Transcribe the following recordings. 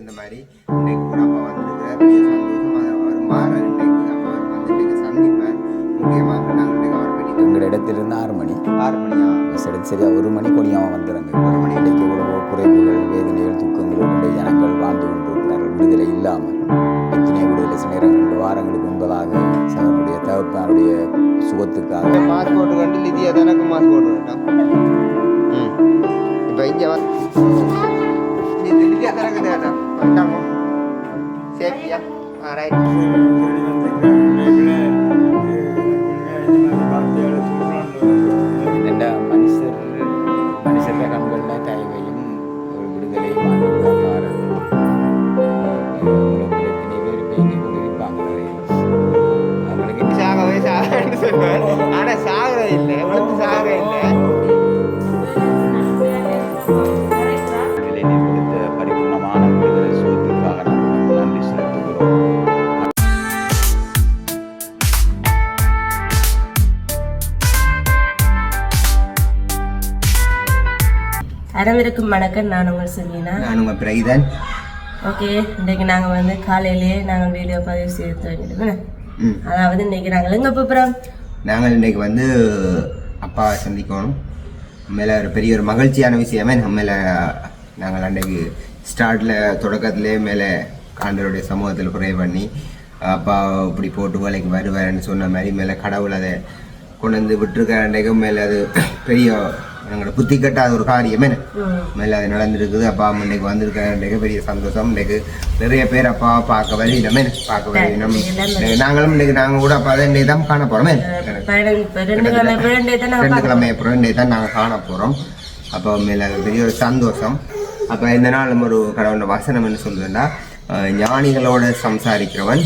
இந்த மாதிரி இன்றைக்கு கூட அப்பா வந்திருக்கிற பெரிய சந்தோஷம் அவர் மாற இன்றைக்கு அப்பா வந்து இன்றைக்கு சந்திப்பார். முக்கியமாக நாங்கள் இன்றைக்கு அவர் பற்றி எங்கள் இடத்திலிருந்து 6 மணி 6 மணியா பஸ் எடுத்து சரியாக 1 மணி கொடியாமல் வந்துடுங்க. 1 மணி இன்றைக்கு இவ்வளவு குறைவுகள் வேதனைகள் துக்கங்களுடைய ஜனங்கள் வாழ்ந்து கொண்டிருக்கிறார்கள். விடுதலை இல்லாமல் எத்தனை விடுதலை சில நேரம் 2 வாரங்களுக்கு முன்பதாக அவருடைய தகப்பனுடைய சுகத்துக்காக மாஸ்க் போட்டு கண்டு லிதியா தனக்கு மாஸ்க் போட்டு வேண்டாம். இப்போ இங்கே லிதியா தனக்கு வேண்டாம் வந்துட்டாங்க சேஃப்டியா ரைட். என்னென்ன மனுஷருடைய கண்களில் தயவையும் ஒரு விடுதலையும் ஆண்டவராக எத்தனை பேர் பேங்கி கொண்டு இருப்பாங்க. அவங்களுக்கு சாகவே சாகன்னு சொல்லுவார். ஆனால் சாக இல்லை, எவ்வளவு சாக இல்லை. விடுதலை கொடுத்த பரிபூர்ணமான விடுதலை சுகத்திற்காக நாங்கள் நன்றி செலுத்துகிறோம். அனைவருக்கும் வணக்கம். நான் உங்கள் செல்வினா. நான் உங்கள் பிரைதன். ஓகே, இன்றைக்கு நாங்கள் வந்து காலையிலேயே நாங்கள் வீடியோ பதிவு செய்து தொடங்கிடுவோம். அதாவது இன்றைக்கி நாங்கள் எங்கே போகிறோம்? நாங்கள் இன்றைக்கு வந்து அப்பாவை சந்திக்கணும். மேலே ஒரு பெரிய ஒரு மகிழ்ச்சியான விஷயமே மேலே நாங்கள் அன்றைக்கு ஸ்டார்டில் தொடக்கத்திலே மேலே ஆண்டவருடைய சமூகத்தில் ப்ரே பண்ணி அப்பா இப்படி போட்டு வேலைக்கு வருவாருன்னு சொன்ன மாதிரி மேலே கடவுள் அதை கொண்டு வந்து விட்டுருக்க அன்றைக்கும் மேலே அது பெரிய எங்களோட புத்தி கட்டாத ஒரு காரியமே மேலே அது நடந்துருக்குது. அப்பா இன்னைக்கு வந்திருக்க பெரிய சந்தோஷம். இன்னைக்கு நிறைய பேர் அப்பா பார்க்க வழியினமே பார்க்க வழியினம். நாங்களும் இன்னைக்கு நாங்கள் கூட அப்பா தான் இன்னைக்கு தான் காண போகிறோமே. 2 கிழமை அப்புறம் இன்னைக்கு தான் நாங்கள் காண போகிறோம். அப்போ மேலே பெரிய ஒரு சந்தோஷம். அப்போ இந்த நாள் ஒரு கடவுளோட வசனம் என்ன சொல்லுதுன்னா, ஞானிகளோட சம்சாரிக்கிறவன்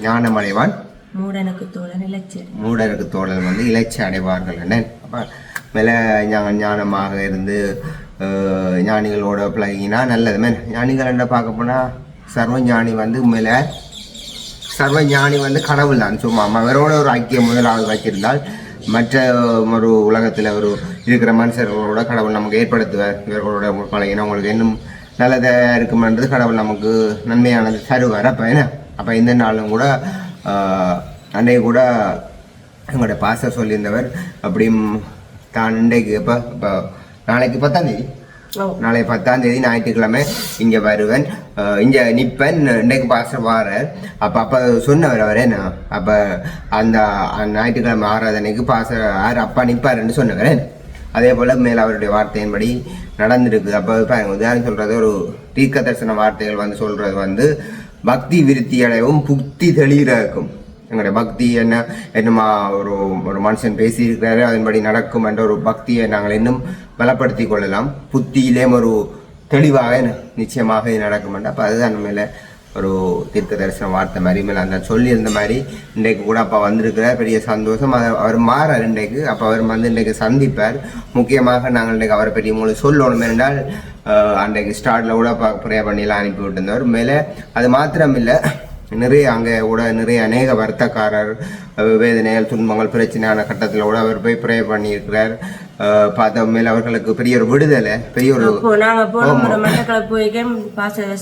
ஞானம் அடைவான், மூடனுக்கு தோழன் இளைச்சல், மூடனுக்கு தோழன் வந்து இளைச்சி அடைவார்கள். என்ன அப்போ மேலே ஞானமாக இருந்து ஞானிகளோட பழகினா நல்லது. ஞானிகள் என்ன பார்க்க போனால் சர்வஞானி வந்து மேலே சர்வஞானி வந்து கடவுள் தான். சும்மா அவரோட ஒரு ஐக்கியம் முதலாவது வச்சிருந்தால் மற்ற ஒரு உலகத்தில் ஒரு இருக்கிற மனுஷர்களோட கடவுள் நமக்கு ஏற்படுத்துவார். இவர்களோட பழகினா உங்களுக்கு இன்னும் நல்லதாக இருக்குமென்றது கடவுள் நமக்கு நன்மையானது தருவார். அப்போ என்ன அப்போ இந்த நாளும் கூட அன்றைக்கு கூட எங்களோட பாஸ்டர் சொல்லியிருந்தவர் அப்படியும் தான் இன்றைக்கு இப்போ நாளைக்கு 10ஆம் தேதி, நாளைக்கு 10ஆம் தேதி ஞாயிற்றுக்கிழமை இங்கே வருவேன், இங்கே நிற்பேன். இன்றைக்கு பாஸ்டர் வாரார். அப்போ சொன்னவர் அவர் என்ன அப்போ அந்த ஞாயிற்றுக்கிழமை ஆராதனைக்கு பாஸ்டர் யார் அப்பா நிற்பாருன்னு சொன்னவர். அதே போல் மேலே அவருடைய வார்த்தையின்படி நடந்துருக்குது. அப்போ பாருங்க, உதாரணம் சொல்கிறது ஒரு தீர்க்க தரிசன வார்த்தைகள் வந்து சொல்கிறது வந்து பக்தி விருத்தி அடையவும் புத்தி தெளிவாக இருக்கும். எங்களுடைய பக்தி என்னமா ஒரு மனுஷன் பேசியிருக்கிறாரு அதன்படி நடக்கும் என்ற ஒரு பக்தியை நாங்கள் இன்னும் பலப்படுத்தி கொள்ளலாம். புத்தியிலே ஒரு தெளிவாக நிச்சயமாக இது நடக்கும். அப்போ அதுதான் மேலே ஒரு தீர்க்க தரிசன வார்த்தை மாதிரி மேலே அந்த சொல்லியிருந்த மாதிரி இன்றைக்கு கூட அப்போ வந்திருக்கிறார். பெரிய சந்தோஷம். அவர் மாறார் இன்றைக்கு. அப்போ அவர் வந்து இன்றைக்கு சந்திப்பார். முக்கியமாக நாங்கள் இன்றைக்கு அவரை பற்றி உங்களுக்கு சொல்லணும் என்றால் அன்றைக்கு ஸ்டார்டில் கூட ப்ரே பண்ணிலாம் அனுப்பி விட்டுருந்தவர். மேலே அது மாத்திரம் இல்லை, நிறைய அங்கே கூட நிறைய அநேக வர்த்தக்காரர் வேதனைகள் துன்பங்கள் பிரச்சனையான கட்டத்தில் கூட அவர் போய் ப்ரே பண்ணியிருக்கிறார். பார்த்த மேலே அவர்களுக்கு பெரிய ஒரு விடுதலை, பெரிய ஒரு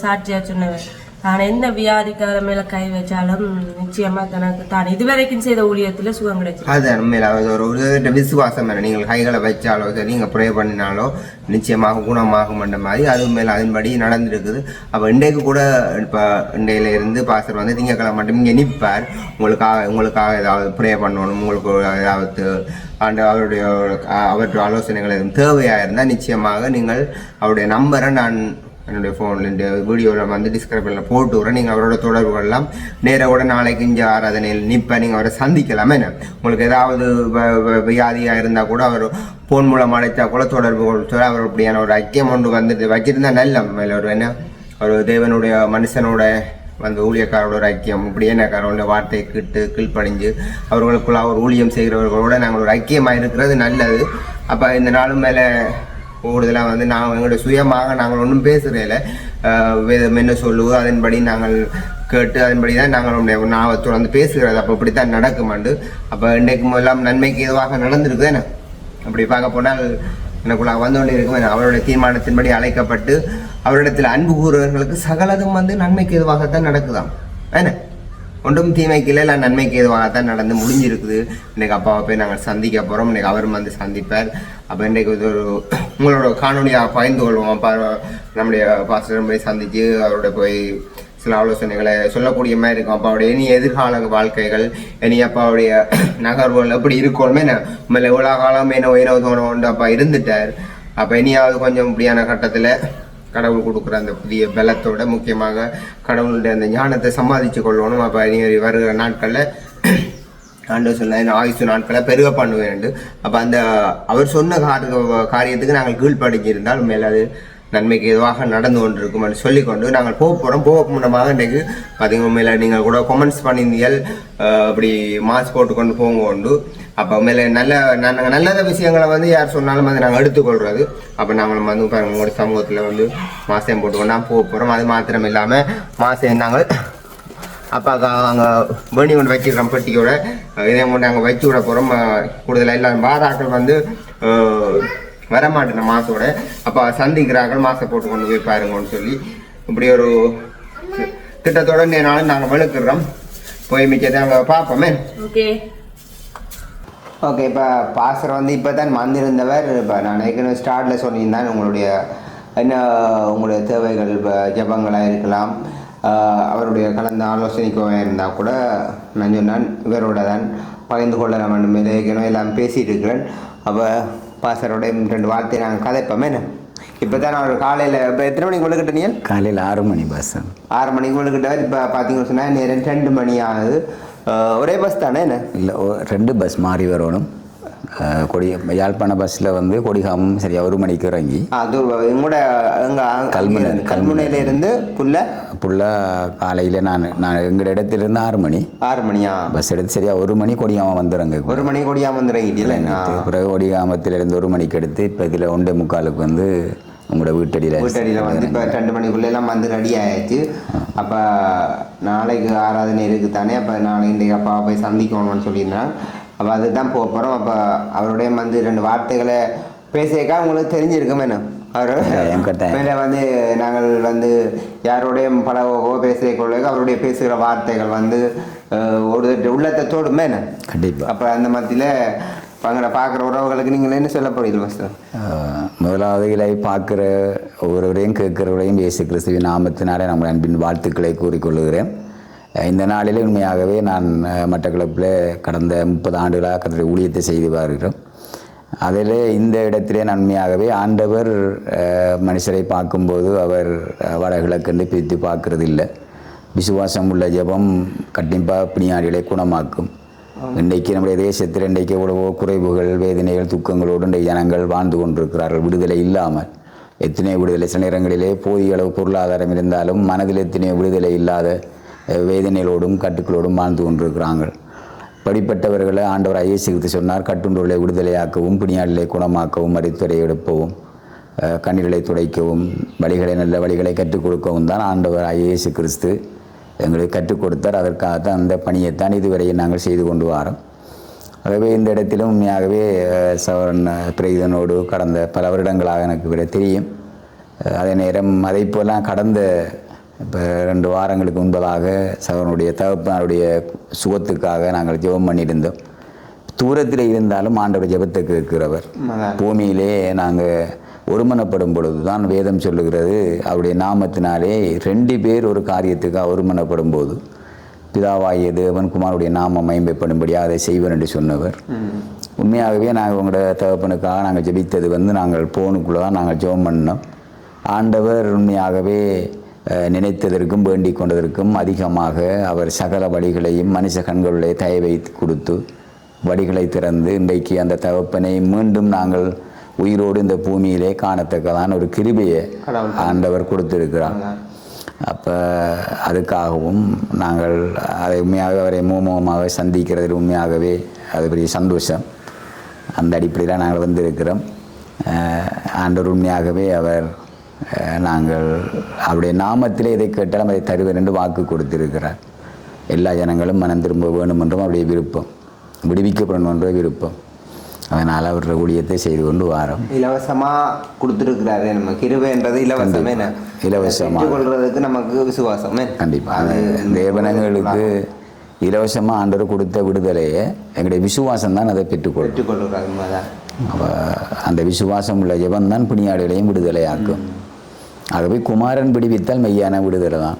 சாட்சியா சொன்னவர் தான் எந்த வியாதிக்கார மேல கை வச்சாலும் நிச்சயமா தனக்கு தான் இதுவரைக்கும் செய்த ஊழியத்துல சுகம் கிடைக்கும். அது உண்மையில ஒரு விசுவாசம் என்ன, நீங்கள் கைகளை வச்சாலோ சரி நீங்கள் ப்ரே பண்ணினாலோ நிச்சயமாக குணமாகும் என்ற மாதிரி அது மேலே அதன்படி நடந்துருக்குது. அப்போ இன்றைக்கு கூட இப்போ இன்றையில இருந்து பாஸ்டர் வந்து திங்கக்கிழமை மட்டும் இங்கே நிற்பார். உங்களுக்காக ஏதாவது ப்ரே பண்ணணும், உங்களுக்கு ஏதாவது அவருடைய ஆலோசனைகள் எதுவும் தேவையாக இருந்தால் நிச்சயமாக நீங்கள் அவருடைய நம்பரை நான் என்னுடைய ஃபோனில் இந்த வீடியோவில் வந்து டிஸ்கிரிப்ஷனில் போட்டு விட்றேன். நீங்கள் அவரோட தொடர்பு கொள்ளலாம். நேராக கூட நாளைக்கு இங்கே ஆராதனையில் நிற்பேன், நீங்கள் அவரை சந்திக்கலாமே. உங்களுக்கு ஏதாவது வியாதியாக இருந்தால் கூட அவர் ஃபோன் மூலம் அழைத்தா கூட தொடர்பு கொள்ள அவர் அப்படியான ஒரு ஐக்கியம் ஒன்று வந்துட்டு வச்சிருந்தா நல்ல மேலே ஒரு ஒரு தேவனுடைய மனுஷனோட வந்து ஊழியக்காரோட ஒரு ஐக்கியம் இப்படி என்னக்காரோட வார்த்தையை கிட்டு கீழ்ப்படிஞ்சு அவர்களுக்குள்ள ஒரு ஊழியம் செய்கிறவர்களோட நாங்கள் ஒரு ஐக்கியமாக இருக்கிறது நல்லது. அப்போ இந்த நாளும் மேலே கூடுதலாக வந்து நாங்கள் எங்களுடைய சுயமாக நாங்கள் ஒன்றும் பேசுகிறதில்ல, வேதம் என்ன சொல்லுவோம் அதன்படி நாங்கள் கேட்டு அதன்படி தான் நாங்கள் நான் தொடர்ந்து பேசுகிறது. அப்போ இப்படி தான் நடக்குமாண்டு. அப்போ இன்றைக்கு எல்லாம் நன்மைக்கு எதுவாக நடந்திருக்கு என்ன அப்படி பார்க்க போனால் எனக்குள்ள வந்து கொண்டே இருக்கும். அவருடைய தீர்மானத்தின்படி அழைக்கப்பட்டு அவரிடத்தில் அன்பு கூறுவர்களுக்கு சகலதும் வந்து நன்மைக்கு எதுவாகத்தான் நடக்குதாம். என்ன ஒன்றும் தீமைக்கு இல்லை, நன்மைக்கு எதுவாகத்தான் நடந்து முடிஞ்சிருக்குது. இன்றைக்கு அப்பாவை போய் நாங்கள் சந்திக்க போகிறோம். இன்றைக்கி அவரும் வந்து சந்திப்பார். அப்போ இன்றைக்கு ஒரு உங்களோட காணொலியாக பகிர்ந்து கொள்வோம். அப்பா நம்முடைய பாஸ்டரும் போய் சந்தித்து அவரோட போய் சில ஆலோசனைகளை சொல்லக்கூடிய மாதிரி இருக்கும். அப்பாவுடைய இனி எதிர்கால வாழ்க்கைகள், இனி அப்பாவுடைய நகர்வுகள் எப்படி இருக்கணுமே, நம்ம எவ்வளோ காலம் என்ன தோணும் அப்பா இருந்துட்டார். அப்போ இனியாவது கொஞ்சம் இப்படியான கட்டத்தில் கடவுள் கொடுக்குற அந்த புதிய பலத்தோட முக்கியமாக கடவுளுடைய அந்த ஞானத்தை சம்பாதிச்சு கொள்ளணும். அப்போ இனி வருகிற நாட்களில் ஆண்டவர் சொன்ன ஆயுசு நாட்களை பெருக பண்ணுவேன். அப்போ அந்த அவர் சொன்ன காரியத்துக்கு நாங்கள் கீழ்ப்படிஞ்சிருந்தால் மேலே அது நன்மைக்கு எதுவாக நடந்து கொண்டு இருக்கும் சொல்லிக்கொண்டு நாங்கள் போக முன்னமாக இன்றைக்கு பார்த்தீங்க மேலே நீங்கள் கூட கமெண்ட்ஸ் பண்ணியிருந்தீர்கள் அப்படி மாஸ்க் போட்டுக்கொண்டு போங்க கொண்டு. அப்போ மேலே நல்ல விஷயங்களை வந்து யார் சொன்னாலும் வந்து நாங்கள் எடுத்துக்கொள்வது. அப்போ நாங்கள் வந்து உங்களோட சமூகத்தில் வந்து மாசம் போட்டுக்கொண்டு நான் போகிறோம். அது மாத்திரம் இல்லாமல் மாசம் நாங்கள் அப்பாக்கா அங்கே வேணி கொண்டு வச்சுக்கிறோம் பெட்டியோட இதை கொண்டு அங்கே வச்சு விட போகிறோம். கூடுதலாக எல்லாரும் பாராக்கள் வந்து வரமாட்டேன் மாசோட. அப்போ சந்திக்கிறார்கள் மாசை போட்டு கொண்டு போய் பாருங்கன்னு சொல்லி இப்படி ஒரு திட்டத்தோட நாளும் நாங்கள் வெளுக்கிறோம். போய் மிச்சத்தை அங்கே பார்ப்போமே. ஓகே இப்போ பாஸ்டர் வந்து இப்போ தான் வந்திருந்தவர். இப்போ நான் ஏற்கனவே ஸ்டார்டில் சொல்லியிருந்தேன் உங்களுடைய தேவைகள் இப்போ ஜபங்களாக இருக்கலாம், அவருடைய கலந்த ஆலோசனைக்கு இருந்தால் கூட நான் சொன்னான் இவரோட தான் பகிர்ந்து கொள்ள வேண்டும். ஏற்கனவே எல்லாம் பேசிகிட்டு இருக்கிறேன். அப்போ பாஸ்டரோட 2 வார்த்தை நாங்கள் கதைப்போமே. இப்போ தான் நான் காலையில் இப்போ எத்தனை மணிக்கு விழுக்கிட்ட நீ? காலையில் 6 மணி பஸ். 6 மணிக்கு விழுக்கிட்டவர். இப்போ பார்த்தீங்கன்னு சொன்னால் நேரம் 2 மணி ஆகுது. ஒரே பஸ் தானே? என்ன இல்லை, 2 பஸ் மாறி வரணும். யாழ்ப்பாண பஸ்ஸில் வந்து கொடிகாமம் சரியா 1 மணிக்கு இறங்கி அது எங்கூட எங்கள் கல்முனையிலேருந்து புள்ள காலையில் நான் எங்கள் இடத்துலேருந்து 6 மணியா பஸ் எடுத்து சரியா 1 மணி கொடிகாமம் வந்துடுறேங்க. 1 மணி கொடிகாமம் வந்துடுறீங்க. பிறகு கொடிகாமத்திலேருந்து 1 மணிக்கு எடுத்து இப்போ இதில் 1:45 வந்து உங்களோட வீட்டடியில் வந்து இப்போ 2 மணிக்குள்ளெல்லாம் வந்து ரெடி ஆயாச்சு. அப்போ நாளைக்கு ஆராதனை இருக்குது தானே. அப்போ நாளைக்கு இன்றைக்கு அப்பாவை போய் சந்திக்கணும்னு சொல்லியிருந்தேன். அப்போ அதுதான் போக போகிறோம். அப்போ அவருடைய வந்து 2 வார்த்தைகளை பேசியிருக்கா உங்களுக்கு தெரிஞ்சிருக்கும். என்ன அவர் மேலே வந்து நாங்கள் வந்து யாரோடையும் பழகவோ பேசிக்கொள்ள அவருடைய பேசுகிற வார்த்தைகள் வந்து ஒரு உள்ளத்தை தோடுமே. என்ன கண்டிப்பாக. அப்போ அந்த மத்தியில் அங்கே பார்க்குற உறவுகளுக்கு நீங்கள் என்ன சொல்ல போகிறீங்க மாஸ்டர்? முதலாவதுகளை பார்க்குற ஒவ்வொருவரையும் கேட்குறவரையும் இயேசு கிறிஸ்துவின் நாமத்தினாலே நம்ம அன்பின் வாழ்த்துக்களை கூறிக்கொள்ளுகிறேன். இந்த நாளில் உண்மையாகவே நான் மட்டக்களப்பில் கடந்த 30 ஆண்டுகளாக கத்திர ஊழியத்தை செய்து வருகிறோம். அதில் இந்த இடத்திலே நன்மையாகவே ஆண்டவர் மனுஷரை பார்க்கும்போது அவர் வடகிழக்கென்று பிரித்து பார்க்கறது இல்லை. விசுவாசம் உள்ள ஜெபம் கண்டிப்பாக பிணியாளிகளை குணமாக்கும். இன்றைக்கு நம்முடைய தேசத்தில் இன்றைக்கு எவ்வளவோ குறைவுகள், வேதனைகள், துக்கங்களோடு இன்றைக்கு ஜனங்கள் வாழ்ந்து கொண்டிருக்கிறார்கள். விடுதலை இல்லாமல் எத்தனை விடுதலை, சில நேரங்களிலே போதிய அளவு பொருளாதாரம் இருந்தாலும் மனதில் எத்தனை விடுதலை இல்லாத வேதனைகளோடும் கட்டுக்களோடும் வாழ்ந்து கொண்டிருக்கிறாங்க. படிப்பட்டவர்களை ஆண்டவர் இயேசு கிறிஸ்து சொன்னார், கட்டுண்டோர்களை விடுதலையாக்கவும், பிணியாளிகளை குணமாக்கவும், மரித்தோரை எடுப்பவும், கண்ணீர்களை துடைக்கவும், நல்ல வழிகளை கற்றுக் கொடுக்கவும் தான் ஆண்டவர் இயேசு கிறிஸ்து எங்களுக்கு கற்றுக் கொடுத்தார். அதற்காகத்தான் அந்த பணியைத்தான் இதுவரையும் நாங்கள் செய்து கொண்டு வரோம். ஆகவே இந்த இடத்திலும் உண்மையாகவே சவரன் பிரீதனோடு கடந்த பல வருடங்களாக எனக்கு விட தெரியும். அதே நேரம் அதை போலாம் கடந்த இப்போ 2 வாரங்களுக்கு முன்பதாக சவரனுடைய தகப்பனுடைய சுகத்துக்காக நாங்கள் ஜெபம் பண்ணியிருந்தோம். தூரத்தில் இருந்தாலும் ஆண்டவர் ஜெபத்தை கேட்கிறவர். பூமியிலே நாங்கள் ஒருமனப்படும் பொழுது தான் வேதம் சொல்லுகிறது, அவருடைய நாமத்தினாலே 2 பேர் ஒரு காரியத்துக்காக ஒருமனப்படும் போது பிதாவாகிய தேவன் குமாரனுடைய நாமம் மகிமைப்படும்படியாக அதை செய்வர் என்று சொன்னவர். உண்மையாகவே நாங்கள் உங்களோட தகப்பனுக்காக நாங்கள் ஜெபித்தது வந்து நாங்கள் போனுக்குள்ளே தான் நாங்கள் ஜெபம் பண்ணோம். ஆண்டவர் உண்மையாகவே நினைத்ததற்கும் வேண்டிக் கொண்டதற்கும் அதிகமாக அவர் சகல வழிகளையும் மனுஷ கண்களுடைய தயவை கொடுத்து வழிகளை திறந்து இன்றைக்கு அந்த தகப்பனை மீண்டும் நாங்கள் உயிரோடு இந்த பூமியிலே காணத்தக்கதான ஒரு கிருபையை ஆண்டவர் கொடுத்திருக்கிறார். அப்போ அதுக்காகவும் நாங்கள் அதை உண்மையாக அவரை முகமுகமாக சந்திக்கிறது உண்மையாகவே அது பெரிய சந்தோஷம். அந்த அடிப்படையில் நாங்கள் வந்திருக்கிறோம். ஆண்டவர் உண்மையாகவே அவர் நாங்கள் அவருடைய நாமத்திலே இதை கேட்டாலும் அதை தருவர் என்று வாக்கு கொடுத்திருக்கிறார். எல்லா ஜனங்களும் மனம் திரும்ப வேணும் என்றும் அவருடைய விருப்பம், விடுவிக்கப்படணும் என்ற விருப்பம். அதனால் அவருடைய ஊழியத்தை செய்து கொண்டு வாரோம். இலவசமாக கொடுத்துருக்கிறாரு. நம்ம கிருபைன்றது இலவசமே, இலவசமாக கொள்றதுக்கு நமக்கு விசுவாசமே. கண்டிப்பாக தேவனங்களுக்கு இலவசமாக ஆண்டவர் கொடுத்த விடுதலையை எங்களுடைய விசுவாசம் தான் அதை பெற்றுக்கொள்கிறாங்க. அந்த விசுவாசம் உள்ள ஜெபம் தான் பிணியாடுகளையும் விடுதலையாக்கும். ஆகவே குமாரன் விடுவித்தால் மெய்யான விடுதலை தான்.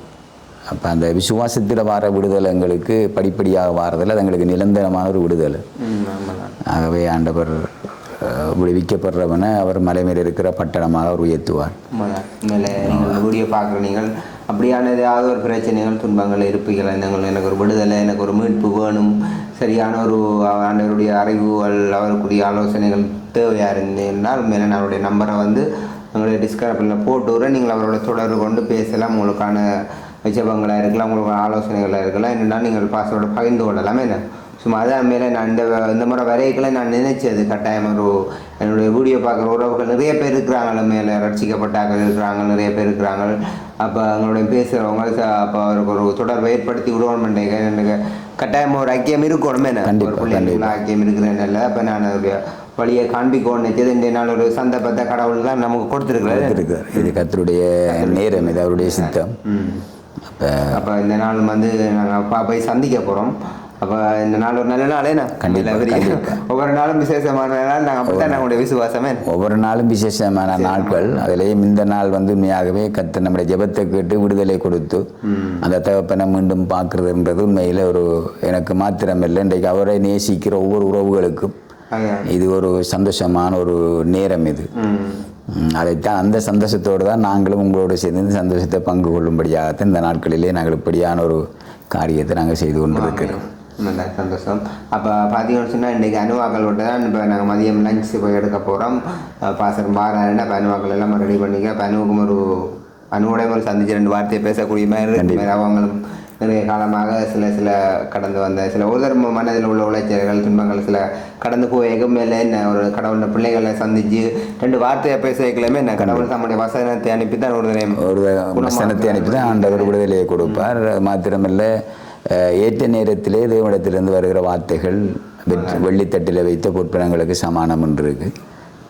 அப்போ அந்த விசுவாசத்தில் வார விடுதலை எங்களுக்கு படிப்படியாக வாரதில் அது எங்களுக்கு நிரந்தரமான ஒரு விடுதலை. ஆகவே ஆண்டவர் விடுவிக்கப்படுறவனை அவர் மலை மேலே இருக்கிற பட்டணமாக அவர் உயர்த்துவார். மேலே வீடியோ பார்க்குற நீங்கள் அப்படியான ஏதாவது ஒரு பிரச்சனைகள் துன்பங்கள் இருப்பீர்கள், எனக்கு ஒரு விடுதலை, எனக்கு ஒரு மீட்பு வேணும், சரியான ஒரு ஆண்டவருடைய அறிவுகள் அவருக்குரிய ஆலோசனைகள் தேவையாக இருந்தேன்னால் மேலே அவருடைய நம்பரை வந்து உங்களுடைய டிஸ்கிரிப்ஷனில் போட்டு விட நீங்கள் அவரோட தொடர்பு கொண்டு பேசலாம். உங்களுக்கான ஜெபங்களாக இருக்கலாம், உங்களுக்கு ஆலோசனைகளாக இருக்கலாம், என்னென்னா நீங்கள் பாஸ்வேர்டை பகிர்ந்து கொள்ளலாமே. என்ன சும்மா அதான் மேலே நான் இந்த முறை வரைகளை நான் நினைச்சது கட்டாயம் ஒரு என்னுடைய வீடியோ பார்க்குற உறவுகள் நிறைய பேர் இருக்கிறாங்கள, மேலே ரட்சிக்கப்பட்டாக்கள் இருக்கிறாங்க, நிறைய பேர் இருக்கிறாங்க. அப்போ அவங்களுடைய பேசுகிறவங்க அப்போ அவருக்கு ஒரு தொடர்பை ஏற்படுத்தி விடுவோம். எனக்கு கட்டாயம் ஒரு ஐக்கியம் இருக்கணுமே, ஒரு பிள்ளைங்கள ஐக்கியம் இருக்கிறேன் இல்லை. அப்போ நான் அதோடைய வழியை காண்பிக்கணும் நினைச்சது. இந்த நாள் ஒரு சந்தர்ப்பத்தை கடவுள் தான் நமக்கு கொடுத்துருக்குறாரு. இது கர்த்தருடைய நேரம், இது அவருடைய சித்தம். அப்போ இந்த நாள் வந்து நாங்கள் அப்பா போய் சந்திக்க போகிறோம். அப்போ இந்த நாள் ஒரு நல்ல நாளே ஒவ்வொரு நாளும் விசேஷமான நாள். நாங்கள் அப்படித்தான் நம்முடைய விசுவாசமே. ஒவ்வொரு நாளும் விசேஷமான நாட்கள். அதிலேயும் இந்த நாள் வந்து உண்மையாகவே கர்த்தர் நம்முடைய ஜெபத்தை கேட்டு விடுதலை கொடுத்து அந்த தகப்பனை மீண்டும் பார்க்குறதுன்றது உண்மையில் ஒரு எனக்கு மாத்திரமில்லை, இன்றைக்கு அவரை நேசிக்கிற ஒவ்வொரு உறவுகளுக்கும் இது ஒரு சந்தோஷமான ஒரு நேரம். இது அதைத்தான் அந்த சந்தோஷத்தோடு தான் நாங்களும் உங்களோடு சேர்ந்து இந்த சந்தோஷத்தை பங்கு கொள்ளும்படியாகத்தான் இந்த நாட்களிலே நாங்கள் இப்படியான ஒரு காரியத்தை நாங்கள் செய்து கொண்டிருக்கிறோம். நல்ல சந்தோஷம். அப்போ பார்த்தீங்கன்னு சொன்னால் இன்றைக்கி அணுவாக்களோட தான் இப்போ நாங்கள் மதியம் லஞ்ச் போய் எடுக்க போகிறோம். பாசரம் பாராருன்னா இப்போ அணுவாக்கள் எல்லாம் ரெடி பண்ணிக்க. இப்போ அணுவுக்கும் ஒரு அணுவோடையும் ஒரு சந்திச்சு 2 வார்த்தையை பேசக்கூடிய மாதிரி இருக்கு. அவங்களும் நிறைய காலமாக சில கடந்து வந்த சில ஒவ்வொரு மனதில் உள்ள உளைச்சல்கள் துன்பங்கள் சில கடந்து போயகும் மேலே என்ன ஒரு கடவுளோட பிள்ளைகளை சந்திச்சு 2 வார்த்தையை பேச வைக்கலாமே. என்ன கடவுள் தம்முடைய வசனத்தை அனுப்பி தான் ஒரு வசனத்தை அனுப்பி தான் ஆண்டவர் விடுதலையை கொடுப்பார். மாத்திரமல்ல ஏற்ற நேரத்திலே தேவனிடத்திலிருந்து வருகிற வார்த்தைகள் வெள்ளித்தட்டில் வைத்த பொற்பனங்களுக்கு சமானம் என்று இருக்கு.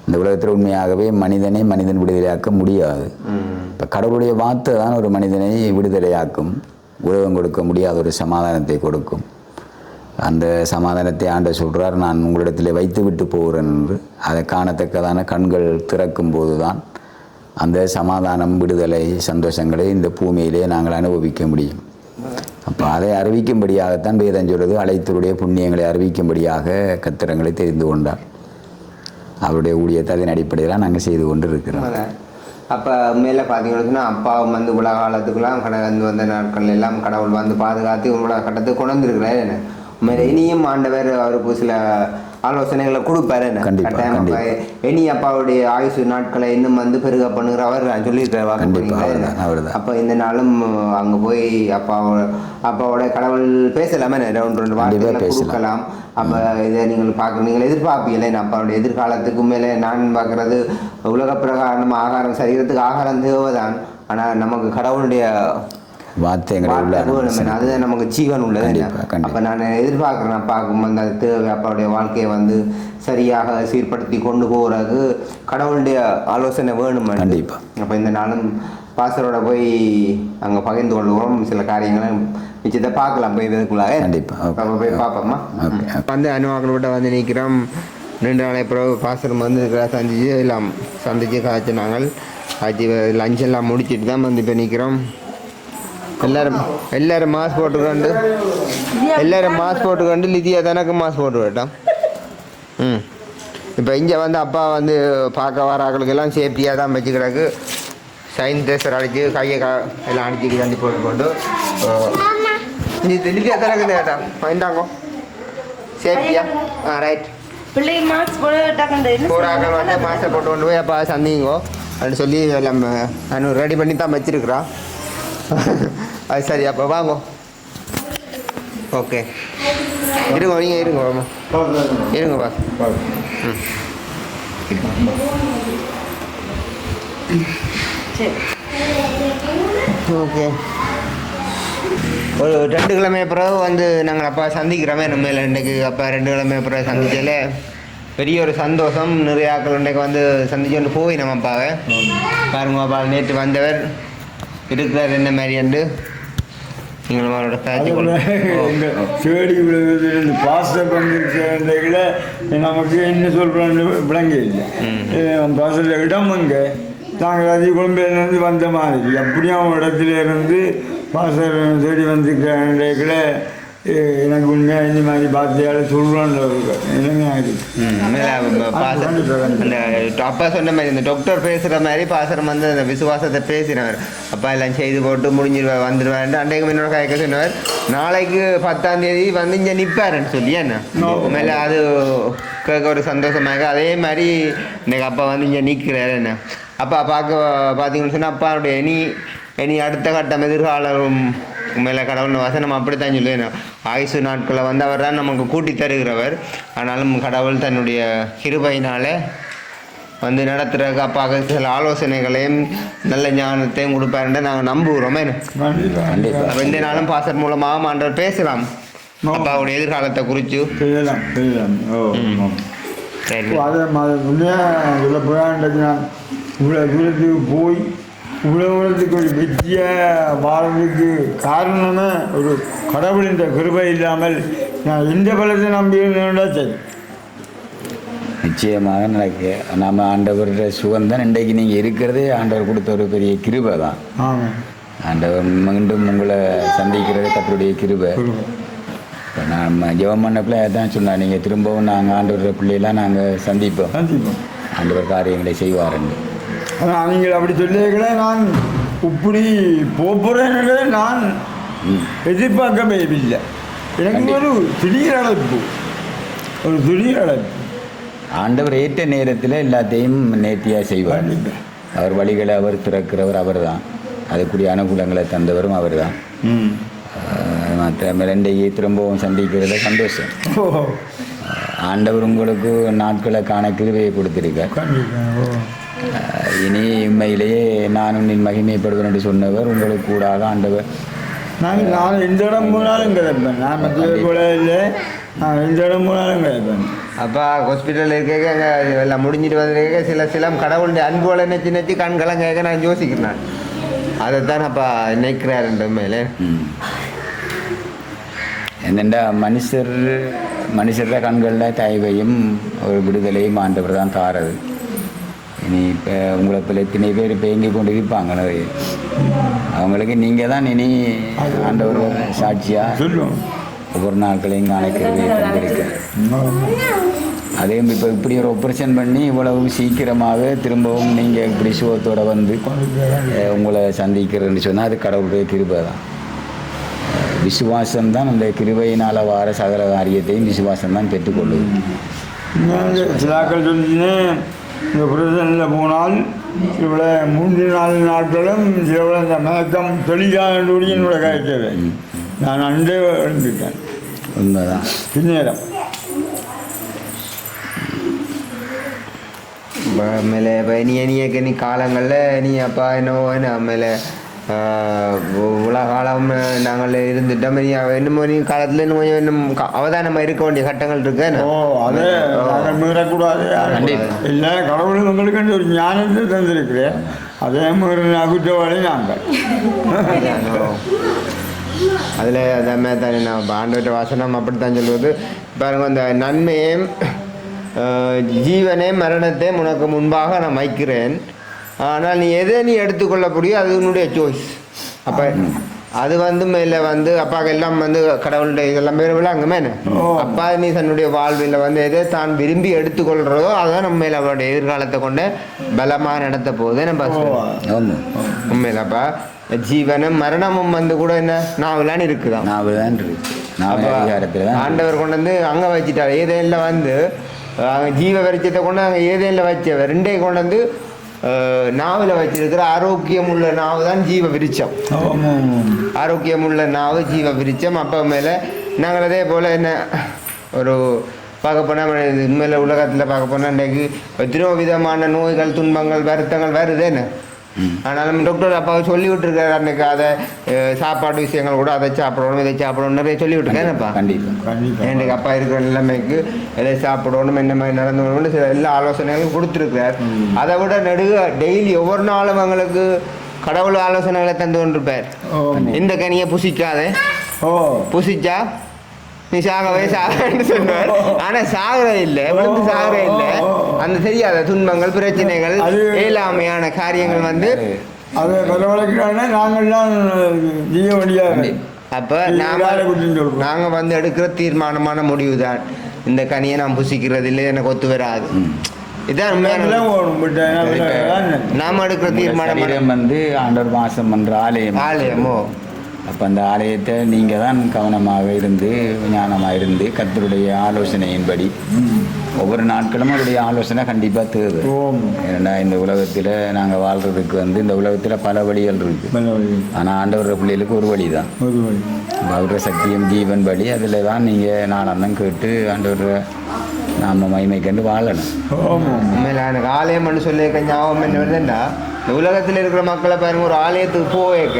இந்த உலகத்தில் உண்மையாகவே மனிதன் விடுதலையாக்க முடியாது. இப்போ கடவுளுடைய வார்த்தை தான் ஒரு மனிதனை விடுதலையாக்கும். உலகம் கொடுக்க முடியாத ஒரு சமாதானத்தை கொடுக்கும். அந்த சமாதானத்தை ஆண்டவர் சொல்கிறார், நான் உங்களிடத்தில் வைத்து விட்டு போகிறேன் என்று. அதை காணத்தக்கதான கண்கள் திறக்கும் போது தான் அந்த சமாதானம் விடுதலை சந்தோஷங்களை இந்த பூமியிலே நாங்கள் அனுபவிக்க முடியும். அப்போ அதை அறிவிக்கும்படியாகத்தான் வேதம் சொல்வது, அழைத்தருடைய புண்ணியங்களை அறிவிக்கும்படியாக கத்திரங்களை தெரிந்து கொண்டார். அவருடைய ஊழியத்தை அதன் அடிப்படையில் நாங்கள் செய்து கொண்டு இருக்கிறோம். அப்போ மேலே பார்த்தீங்கன்னா அப்பாவும் வந்து உலக காலத்துக்குலாம் கடந்து வந்த நாட்கள் எல்லாம் கடவுள் வந்து பாதுகாத்து உலக கட்டத்துக்கு கொண்டு வந்துருக்கிறாரு. என்ன உண்மையில இனியும் ஆண்டவர் அவருக்கு சில ஆலோசனைகளை கொடுப்பாரு. என்ன இனி அப்பாவுடைய ஆயுசு நாட்களை இன்னும் வந்து பெருக பண்ணுகிறவர் சொல்லியிருக்கிறார். அப்போ இந்த நாளும் அங்கே போய் அப்பாவோட கடவுள் பேசலாமே, 2 வார்த்தைகளை கொடுக்கலாம். அப்போ இதை நீங்கள் எதிர்பார்ப்பீங்களே. அப்பாவுடைய எதிர்காலத்துக்கு மேலே நான் பார்க்குறது உலக பிரகாரம் ஆகாரம் சரீரத்துக்கு ஆகாரம் தேவைதான். ஆனால் நமக்கு கடவுளுடைய அதுதான் நமக்கு ஜீவன் உள்ளது. அப்போ நான் எதிர்பார்க்குறேன் அப்பாவுக்கும் வந்து அது தேவை. அப்பாவுடைய வாழ்க்கையை வந்து சரியாக சீர்படுத்தி கொண்டு போகிறதுக்கு கடவுளுடைய ஆலோசனை வேணும். கண்டிப்பாக. அப்போ இந்த நாளும் பாசரோட போய் அங்கே பகிர்ந்து கொள்வோம். சில காரியங்களை மிச்சத்தை பார்க்கலாம் போய் இதுக்குள்ளாக. கண்டிப்பாக போய் பார்ப்போம்மா. வந்து அணுவாக்களோட வந்து நிற்கிறோம். 2 நாளை பிறகு பாசரம் வந்து சந்திச்சு எல்லாம் சந்திச்சு காய்ச்சி நாங்கள் லஞ்ச் எல்லாம் முடிச்சுட்டு தான் வந்து இப்போ நிற்கிறோம். எல்லாரும் மாஸ்க் போட்டுக்கொண்டு லிதியா தனக்கு மாஸ்க் போட்டு விட்டோம். இப்போ இங்கே வந்து அப்பா வந்து பார்க்க வராக்களுக்கெல்லாம் சேஃப்டியாக தான் வச்சுக்கிறாக்கு. சைன்டேசர் அடிச்சு கையை எல்லாம் அடிச்சு தண்ணி போட்டுக்கொண்டு லிதியா தனக்கு கேட்டா வாங்கிட்டாங்க சேஃப்டியா. ரைட் போராக்கள் வந்து மாஸ்க் போட்டு கொண்டு போய் அப்பா சந்திங்கோ அப்படின்னு சொல்லி எல்லாம் நான் ரெடி பண்ணி தான் வச்சிருக்கிறோம். அது சரி, அப்போ வாங்க. ஓகே இருங்க, நீங்கள் இருங்கப்பா. ஓகே ஒரு 2 கிழமை பிறகு வந்து நாங்கள் அப்பா சந்திக்கிறோமே. நம்ம இன்றைக்கு அப்பா 2 கிழமை பிறகு சந்திச்சல பெரிய ஒரு சந்தோஷம். நிறைய ஆக்கள் இன்றைக்கு வந்து சந்திச்சு கொண்டு போய் நம்ம அப்பாவை பாருங்க. அப்பா நேற்று வந்தவர் இருக்கிறார் என்ன மாதிரி என்று நீங்களும் அவரோட காய்ச்சி தேடி விழுவதில் பாஸ்டர் வந்துருக்கிற நமக்கு என்ன சொல்கிறோன்னு விளங்க இல்லை. பாஸ்டர் இடம் அங்கே நாங்கள் அதிக குழந்தையிலேருந்து வந்த மாதிரி அப்படியும் இடத்துல இருந்து பாஸ்டர் தேடி வந்துருக்கிற எனக்கு உண்மையாக இந்த மாதிரி பாத்தியால சொல்கிறான்னு அப்பா சொன்ன மாதிரி இந்த டாக்டர் பேசுகிற மாதிரி பாசரம் வந்து அந்த விசுவாசத்தை பேசினவர். அப்பா எல்லாம் செய்து போட்டு முடிஞ்சிருவார் வந்துடுவார். அன்றைக்கு என்னோட கைக்க சொன்னவர் நாளைக்கு 10ஆம் தேதி வந்து இங்கே நிற்பாருன்னு சொல்லி என்ன மேலே அது கேட்க ஒரு சந்தோஷமாக. அதே மாதிரி இன்றைக்கு அப்பா வந்து இங்கே நிற்கிறாரு என்ன. அப்பா பார்த்தீங்கன்னு சொன்னால் அப்பாவுடைய இனி அடுத்த கட்டம் எதிர்காலம் மேலே கடவுள் வசனம் அப்படித்தான் சொல்லுவேன். ஆயுசு நாட்களை வந்து அவர் தான் நமக்கு கூட்டி தருகிறவர். ஆனாலும் கடவுள் தன்னுடைய கிருபையினால் வந்து நடத்துகிறதுக்கு அப்பாவுக்கு சில ஆலோசனைகளையும் நல்ல ஞானத்தையும் கொடுப்பாருன்னு நாங்கள் நம்புகிறோமே. அப்போ இந்த நாளும் பாசர் மூலமாக ஆண்டவர் பேசலாம் அப்பாவுடைய எதிர்காலத்தை குறித்து செய்யலாம். சரி அதை இதில் போயாண்டது நான் இவ்வளோ தூரத்துக்கு போய் உலகத்துக்கு ஒரு வெற்றியாக வாழ்றதுக்கு காரணமே ஒரு கடவுளின் கிருபை இல்லாமல் நான் எந்த பலத்தை நம்பினா சரி. நிச்சயமாக நடக்க நம்ம ஆண்டவரோட சுகம்தான் இன்றைக்கு நீங்கள் இருக்கிறதே ஆண்டவர் கொடுத்த ஒரு பெரிய கிருபை தான். ஆமாம், ஆண்டவர் மீண்டும் உங்களை சந்திக்கிறது கர்த்தருடைய கிருபை. நான் ஜெபம் பண்ணப்பில் தான் சொன்னேன், நீங்கள் திரும்பவும் நாங்கள் ஆண்டவரோட பிள்ளையெல்லாம் நாங்கள் சந்திப்போம், ஆண்டவர் காரியங்களை செய்வாருன்னு. ஆனால் நீங்கள் அப்படி சொல்லியிருக்கல நான் இப்படி போகிறேன்னு நான் எதிர்பார்க்கவே இல்லை. எனக்கு ஒரு திடீர் அழைப்பு. ஆண்டவர் ஏற்ற நேரத்தில் எல்லாத்தையும் நேர்த்தியாக செய்வார். அவர் வழிகளை அவர் திறக்கிறவர் அவர் தான். அதுக்குரிய அனுகூலங்களை தந்தவரும் அவர் தான். மற்ற மிரண்டையை திரும்பவும் சந்திக்கிறத சந்தோஷம். ஆண்டவர் உங்களுக்கு நாட்களை காண கிருபையை கொடுத்திருக்கார். இனி உண்மையிலேயே நானும் நின் மகிமைப்படுவேன் என்று சொன்னவர் உங்களுக்கு கூடாக ஆண்டவர். நான் எந்த இடம் போனாலும் கிடைப்பேன். நான் மற்ற போல இல்லை, நான் எந்த இடம் போனாலும் கிடைப்பேன். அப்பா ஹாஸ்பிட்டலில் இருக்க எல்லாம் முடிஞ்சிட்டு வந்திருக்க சில கடவுளுடைய அன்போல நினைச்சு கண்களாம் கேட்க நான் யோசிக்கிறேன். அதைத்தான் அப்பா நினைக்கிறாருன்ற மேலே என்னென்னா மனுஷர கண்களில் தயவையும் ஒரு விடுதலையும் ஆண்டவர் தான் தாரது. இனி இப்போ உங்களை இப்போ எத்தனை பேர் பேங்கி கொண்டு இருப்பாங்க நிறைய. அவங்களுக்கு நீங்கள் தான் இனி ஆண்டவர் சாட்சியாக சொல்லுவோம். ஒவ்வொரு நாட்களையும் காணிக்கிறது தந்திருக்க. அதே இப்போ இப்படி ஒரு ஆப்ரேஷன் பண்ணி இவ்வளவு சீக்கிரமாக திரும்பவும் நீங்கள் இப்படி சுகத்தோடு வந்து உங்களை சந்திக்கிறேன்னு சொன்னால் அது கடவுளுடைய கிருபை தான். விசுவாசம்தான் அந்த கிருபையினால் வார சகல காரியத்தையும் விசுவாசம்தான் பெற்றுக்கொள்ளுது. சிலாக்கள் சொன்னீங்கன்னா இந்த பிரதனில் போனால் இவ்வளோ 3-4 நாட்களும் இவ்வளோ இந்த மயக்கம் தெளிவாக என்னோட காய்ச்சது. நான் அண்டே எழுந்துட்டேன். உண்மைதான். பின்னேரம் மேலே இப்போ நீ காலங்களில் நீ அப்பா என்ன மேலே இவ்வளோ காலம் நாங்கள் இருந்துட்டோம். என்னமோ நீ காலத்தில் இன்னும் அவதானமாக இருக்க வேண்டிய கட்டங்கள் இருக்கு. அதே மீறக்கூடாது. இல்லை, கடவுள் உங்களுக்கு ஒரு ஞானத்தை தந்திருக்கிறேன். அதே மீறின அகுற்றவாளி நாங்கள். அதில் அதே மாதிரி தானே நான் ஆண்டவற்ற வாசனம் அப்படித்தான் சொல்லுவது. பாருங்க, அந்த நன்மையும் ஜீவனே மரணத்தை உனக்கு முன்பாக நான் வைக்கிறேன், ஆனால் நீ எதை நீ எடுத்துக்கொள்ள முடியும் அது உன்னுடைய சாய்ஸ். அப்போ அது வந்து மேலே வந்து அப்பாவுக்கு எல்லாம் வந்து கடவுளுடைய இதெல்லாம் பேர் விழாங்கமே. அப்பா நீ தன்னுடைய வாழ்வில் வந்து எதை தான் விரும்பி எடுத்துக்கொள்கிறதோ அதான் நம்ம மேலே அவருடைய எதிர்காலத்தை கொண்டு பலமாக நடத்த போகுது. நம்ம உண்மையில அப்பா ஜீவனும் மரணமும் வந்து கூட என்ன நாவலான்னு இருக்குதான். ஆண்டவர் கொண்டு வந்து அங்கே வச்சுட்டார். ஏதேனில் வந்து ஜீவ வெளிச்சத்தை கொண்டு அங்கே ஏதேனில் வச்சவர் ரெண்டே கொண்டு வந்து நாவில் வச்சிருக்கிற ஆரோக்கியம் உள்ள நாவு தான் ஜீவ விருட்சம். ஆரோக்கியம் உள்ள நாவு ஜீவ விருட்சம். அப்போ மேலே நாங்கள் அதே போல் என்ன ஒரு பார்க்க போனால் உண்மையில் உலகத்தில் பார்க்க போனால் இன்றைக்கு எத்தனையோ விதமான நோய்கள் துன்பங்கள் வருத்தங்கள் வருது. என்ன ஆனாலும் டாக்டர் அப்பாவை சொல்லி விட்டுருக்காரு அன்னைக்கு அதை சாப்பாடு விஷயங்கள் கூட அதை சாப்பிடணும் இதை சாப்பிடணும் நிறைய சொல்லி விட்டுருக்கேன்ப்பா. கண்டிப்பாக எங்களுக்கு அப்பா இருக்கிற நிலைமைக்கு எதை சாப்பிடணும் என்ன மாதிரி நடந்து சில எல்லா ஆலோசனைகளும் கொடுத்துருக்கார். அதை விட நெடுக டெய்லி ஒவ்வொரு நாளும் அவங்களுக்கு கடவுள் ஆலோசனைகளை தந்து கொண்டிருப்பார். இந்த கனியை புசிக்காத, புசிச்சா நீ சாகவே சாகன்னு சொல்லுவார். ஆனா சாகர இல்லை, விழுந்து சாகர இல்லை. அந்த தெரியாத துன்பங்கள் பிரச்சனைகள் இயலாமையான காரியங்கள் வந்து அதை வரவழைக்கிறாங்க. நாங்கள்லாம் செய்ய முடியாது. அப்ப நாங்க வந்து எடுக்கிற தீர்மானமான முடிவு தான் இந்த கனியை நான் புசிக்கிறது இல்லை, எனக்கு ஒத்து வராது. இதான் நாம எடுக்கிற தீர்மானம் வந்து ஆண்டவர் வாசம் பண்ற ஆலயமோ. அப்போ அந்த ஆலயத்தை நீங்கள் தான் கவனமாக இருந்து ஞானமாக இருந்து கர்த்தருடைய ஆலோசனையின்படி ஒவ்வொரு நாட்களும் அவருடைய ஆலோசனை கண்டிப்பாக தேவை. ஏன்னா இந்த உலகத்தில் நாங்கள் வாழ்கிறதுக்கு வந்து இந்த உலகத்தில் பல வழிகள் இருக்குது. ஆனால் ஆண்டவர பிள்ளைகளுக்கு ஒரு வழி தான், அவருடைய சத்தியம் ஜீவன் வழி. அதில் தான் நீங்கள் நாளெல்லாம் கேட்டு ஆண்டவர நாம மகிமை கண்டு வாழணும். உண்மையில எனக்கு ஆலயம்னு சொல்லி ஞாபகம் என்ன வருதுன்னா, இந்த உலகத்தில் இருக்கிற மக்களை பாருங்க, ஒரு ஆலயத்துக்கு போவேக்க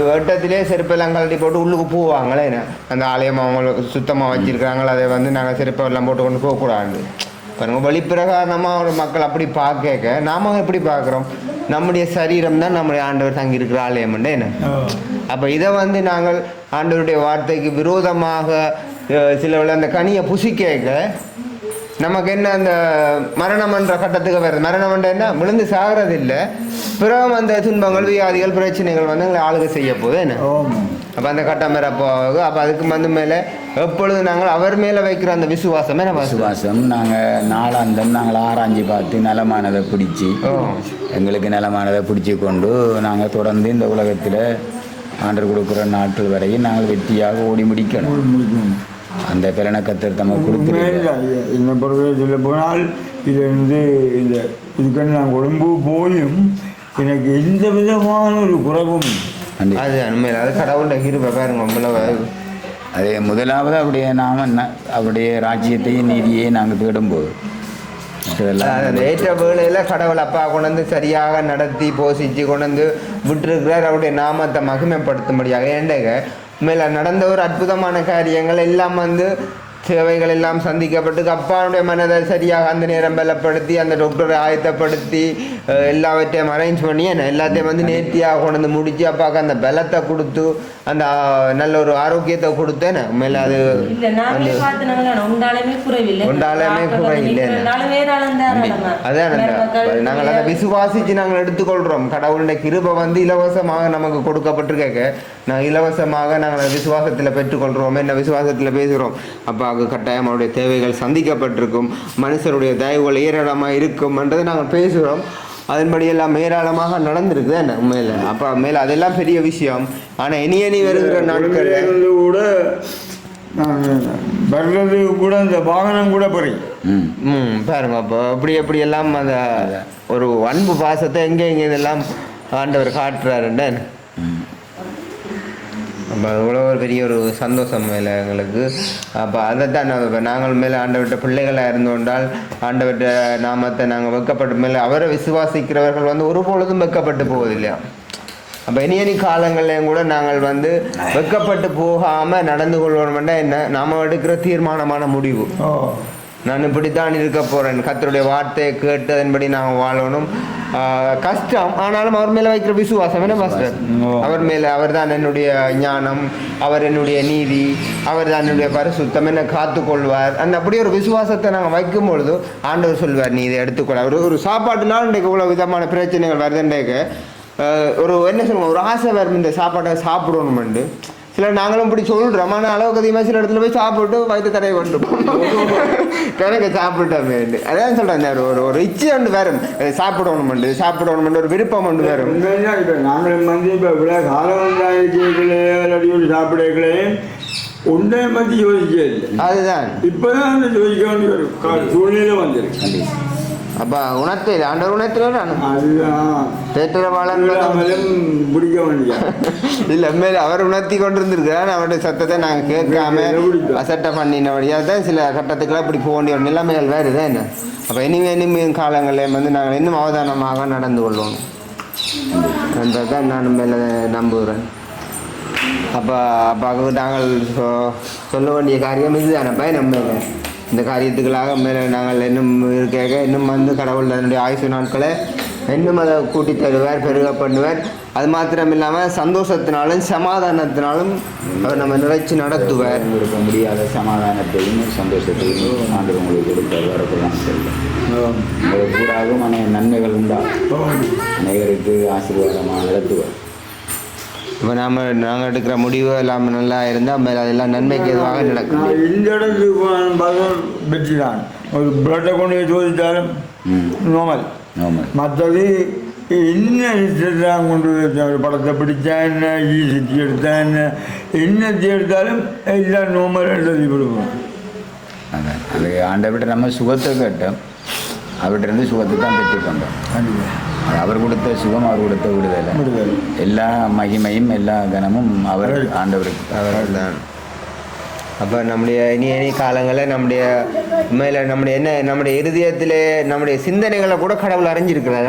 வட்டத்திலே செருப்பெல்லாம் கழட்டி போட்டு உள்ளுக்கு போவாங்களே. அந்த ஆலயம் அவங்க சுத்தமாக வச்சிருக்காங்களே, அதை வந்து நாங்கள் செருப்பெல்லாம் போட்டு கொண்டு போகக்கூடாது. பாருங்க, வழிப்பிரகாரமாக ஒரு மக்கள் அப்படி பார்க்க நாம எப்படி பார்க்குறோம்? நம்முடைய சரீரம் தான் நம்முடைய ஆண்டவர் தங்கி இருக்கிற ஆலயம்ண்டே என்ன. அப்போ இதை வந்து நாங்கள் ஆண்டவருடைய வார்த்தைக்கு விரோதமாக சில அந்த கனியை புசிக்க நமக்கு என்ன அந்த மரணம் என்ற கட்டத்துக்கு வருது. மரணம் என்ற என்ன விழுந்து சாகிறது இல்லை, பிறகு அந்த துன்பங்கள் வியாதிகள் பிரச்சனைகள் வந்து எங்களை ஆளுகை செய்ய போகுது என்ன. அப்போ அந்த கட்டம் வரப்போ அப்போ அதுக்கு வந்து மேலே எப்பொழுது நாங்கள் அவர் மேலே வைக்கிற அந்த விசுவாசமே நம்ம விசுவாசம். நாங்கள் நாளாந்தம் நாங்கள் ஆராய்ச்சி பார்த்து நலமானதை பிடிச்சி எங்களுக்கு நலமானதை பிடிச்சி கொண்டு நாங்கள் தொடர்ந்து இந்த உலகத்தில் ஆண்டர் கொடுக்குற நாட்கள் வரையும் நாங்கள் வெற்றியாக ஓடி முடிக்கணும். அந்த பிறனக்கத்தர் தம்மை கொடுத்துருக்க இந்த சொல்ல போனால் இது வந்து இந்த இதுக்கு நான் உடம்பு போயும் எனக்கு எந்த விதமான ஒரு குறைவும் அது உண்மையில் அது கடவுளை கிருபை பாருங்க. அதே முதலாவது அவருடைய நாம அவருடைய ராஜ்யத்தையும் நீதியை நாங்கள் தேடும்போது ஏற்ற வேளையில் கடவுள் அப்பா கொண்டு வந்து சரியாக நடத்தி போஷிச்சு கொண்டு வந்து விட்டுருக்கிறார் அவருடைய நாமத்தை மகிமைப்படுத்தும்படியாக. ஏண்டக மேலே நடந்த ஒரு அற்புதமான காரியங்கள் எல்லாம் வந்து சேவைகள் எல்லாம் சந்திக்கப்பட்டு அப்பாவுடைய மனதை சரியாக அந்த நேரம் பலப்படுத்தி அந்த டாக்டரை ஆயத்தப்படுத்தி எல்லாவற்றையும் அரேஞ்ச் பண்ணி எல்லாத்தையும் வந்து நேர்த்தியாக கொண்டு வந்து முடிச்சு அப்பாவுக்கு அந்த பலத்தை கொடுத்து அந்த நல்ல ஒரு ஆரோக்கியத்தை கொடுத்தேன். உண்மையில அது ஒன்றாலுமே குறைவில்லை. அதான் நாங்கள் அதை விசுவாசிச்சு நாங்கள் எடுத்துக்கொள்கிறோம். கடவுளுடைய கிருபை வந்து இலவசமாக நமக்கு கொடுக்கப்பட்டிருக்க நாங்கள் இலவசமாக நாங்கள் விசுவாசத்தில் பெற்றுக்கொள்கிறோம். என்ன விசுவாசத்தில் பேசுகிறோம். அப்போ கட்டாயம் அவருடைய தேவைகள் சந்திக்கப்பட்டிருக்கும், மனுஷருடைய தயவுகள் ஏராளமாக இருக்கும் என்றதை நாங்கள் பேசுகிறோம். அதன்படி எல்லாம் ஏராளமாக நடந்திருக்கு என்ன உண்மையில். அப்போ மேலே அதெல்லாம் பெரிய விஷயம். ஆனால் இனி வருகிற நாட்கள் கூட வர்றது கூட இந்த வாகனம் கூட போய் பாருங்க. அப்போ எப்படி எல்லாம் அந்த ஒரு அன்பு பாசத்தை எங்கே இதெல்லாம் ஆண்டவர் காட்டுறாருன்னு அப்போ அவ்வளோ ஒரு பெரிய ஒரு சந்தோஷம் மேலே எங்களுக்கு. அப்போ அதை தான் நாங்கள் மேலே ஆண்டவர்கிட்ட பிள்ளைகளாக இருந்து கொண்டால் ஆண்டவர்கிட்ட நாமத்தை நாங்கள் வெக்கப்பட்டு மேலே அவரை விசுவாசிக்கிறவர்கள் வந்து ஒரு பொழுதும் வெக்கப்பட்டு போவதில்லையா. அப்போ இனி காலங்கள்லையும் கூட நாங்கள் வந்து வெக்கப்பட்டு போகாமல் நடந்து கொள்வோம்னா என்ன நாம் எடுக்கிற தீர்மானமான முடிவு. நான் இப்படித்தான் இருக்க போகிறேன், கர்த்தருடைய வார்த்தையை கேட்டு அதன்படி நாங்கள் வாழணும். கஷ்டம், ஆனாலும் அவர் மேலே வைக்கிற விசுவாசம் என்ன பாஸ்டர், அவர் மேலே அவர் தான் என்னுடைய ஞானம், அவர் என்னுடைய நீதி, அவர் தான் என்னுடைய பரிசுத்தம், என்னை காத்துக்கொள்வார். அந்த அப்படி ஒரு விசுவாசத்தை நாங்கள் வைக்கும் பொழுது ஆண்டவர் சொல்வார், நீ இதை எடுத்துக்கொள்ள. ஒரு சாப்பாட்டுனாலும் இன்றைக்கு இவ்வளோ விதமான பிரச்சனைகள் வருதுன்றைக்கு ஒரு என்ன சொல்லுவோம், ஒரு ஆசை வரும் இந்த சாப்பாட்டை சாப்பிடணுமெண்டு. சில நாங்களும் இப்படி சொல்கிறோம், ஆனால் அளவுக்கு அதிகமாக சில இடத்துல போய் சாப்பிட்டு வயிற்று தடவை கொண்டுப்போம் கிழக்க சாப்பிட்டோமே. அதான் சொல்கிறேன், ஒரு இச்சை ஒன்று வரும், சாப்பிடணுமெண்டு ஒரு விருப்பம் ஒன்று வரும். இப்போ நாங்களும் வந்து இப்போ இவ்வளோ காலம் சாப்பிடங்களே ஒன்றே பற்றி யோசிக்க இல்லை. அதுதான் இப்போதான் அந்த யோசிக்க வேண்டிய ஒரு சூழ்நிலை வந்துருக்கு. அப்போ உணர்த்தையில் ஆண்டவர் உணர்த்தில் அதுதான் பிடிக்க வேண்டிய இல்லை மேலே அவர் உணர்த்தி கொண்டு இருந்திருக்கிறார். அவருடைய சத்தத்தை நாங்கள் கேட்காம அசட்டை பண்ணினபடியாக தான் சில கட்டத்துக்கெல்லாம் இப்படி போக வேண்டிய ஒரு நிலைமைகள் வேறு தான் என்ன. அப்போ இனிமே காலங்களில் வந்து நாங்கள் இன்னும் அவதானமாக நடந்து கொள்ளணும். என்றதான் நான் மேலே நம்புகிறேன். அப்போ அப்பாவுக்கு நாங்கள் சொல்ல வேண்டிய காரியம் இதுதானப்பா நம்ம இந்த காரியத்துக்களாக மேலே நாங்கள் இன்னும் இருக்க இன்னும் வந்து கடவுள் தன்னுடைய ஆயுசு நாட்களை இன்னும் அதை கூட்டி தருவார், பெருக பண்ணுவார். அது மாத்திரம் இல்லாமல் சந்தோஷத்தினாலும் சமாதானத்தினாலும் அவர் நம்ம நிறைச்சி நடத்துவார். கொடுக்க முடியாத சமாதானத்தையும் சந்தோஷத்தையும் ஆண்டு உங்களுக்கு கொடுப்பார். வரப்போதான் சொல்லுவேன் உங்களுக்கு கூடாகும் நன்மைகள் உண்டாகும், அனைவருக்கு ஆசீர்வாதமாக நடத்துவார். இப்போ நாங்கள் எடுக்கிற முடிவு எல்லாம் நல்லா இருந்தால் மேலே அதெல்லாம் நன்மைக்கு எதுவாக நடக்கும். இந்த இடத்துக்கு வெற்றி தான். ஒரு பிளட்டை கொண்டு போய் சோதித்தாலும் நோமல். மற்றது என்ன கொண்டு ஒரு படத்தை பிடிச்சா என்ன, ஈசிச்சு எடுத்தா என்ன எடுத்தாலும் எல்லாம் நோமல் எழுதி கொடுப்போம். அதான் அது ஆண்டவிட்ட நம்ம சுகத்தை கேட்டோம், அவர்கிட்ட சுகத்தை தான் பெற்றுக்கொண்டோம். அவர் கொடுத்த சுகம், அவர் கொடுத்த விடுதலை, எல்லா மகிமையும் எல்லா கனமும் அவர் ஆண்டவருக்கு அவர் தான். அப்போ நம்முடைய இனி காலங்களில் நம்முடைய மேலே நம்முடைய இருதயத்திலே நம்முடைய சிந்தனைகளை கூட கடவுள் அறிஞ்சிருக்கிறார்.